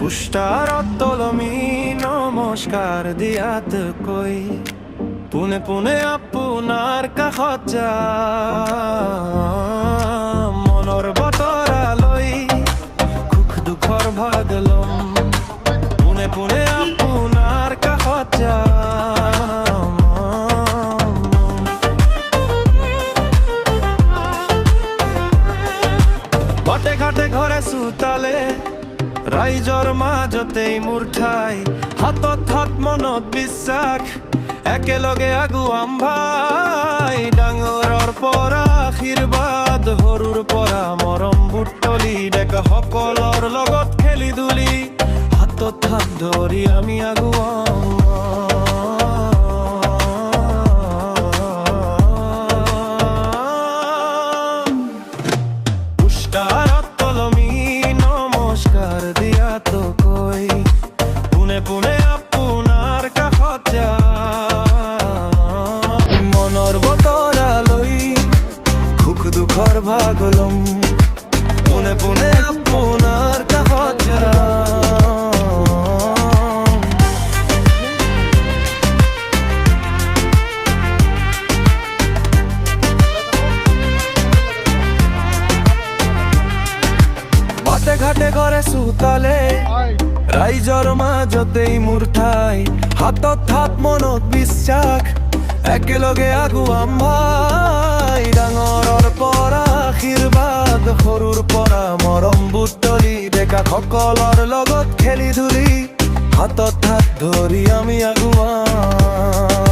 poster তলমি নমস্কাৰ দিয়াত কৈ পোনে পোনে আপোনাৰ কাষত যাম মনৰ বতৰালৈ সুখ দুখৰ ভাগ লম পোনে পোনে আপোনাৰ কাষত যাম বাটে ঘাটে ঘৰে চোতালে ৰাইজৰ মাজতেই মোৰ ঠাই হাতত হাত মনত বিশ্বাস একেলগে আগুৱাম ভাই ডাঙৰৰ পৰা আশীৰ্বাদ সৰুৰ পৰা মৰম বুটলি ডেকা সকলৰ লগত খেলি ধূলি হাতত হাত ধৰি আমি আগুৱাম পুষ্টাৰত তলমি নমস্কাৰ দিয়াত কৈ পোনে পোনে আপোনাৰ কাষত যাম মনৰ বতৰালৈ সুখ দুখৰ ভাগ লম পোনে পোনে আপোনাৰ কাষত যাম বাটে ঘাটে ঘৰে চোতালে ৰাইজৰ মাজতেই মোৰ ঠাই হাতত হাত মনত বিশ্বাস একেলগে আগুৱাম ভাই ডাঙৰৰ পৰা আশীৰ্বাদ সৰুৰ পৰা মৰম বুটলি ডেকা সকলৰ লগত খেলি ধূলি হাতত হাত ধৰি আমি আগুৱাম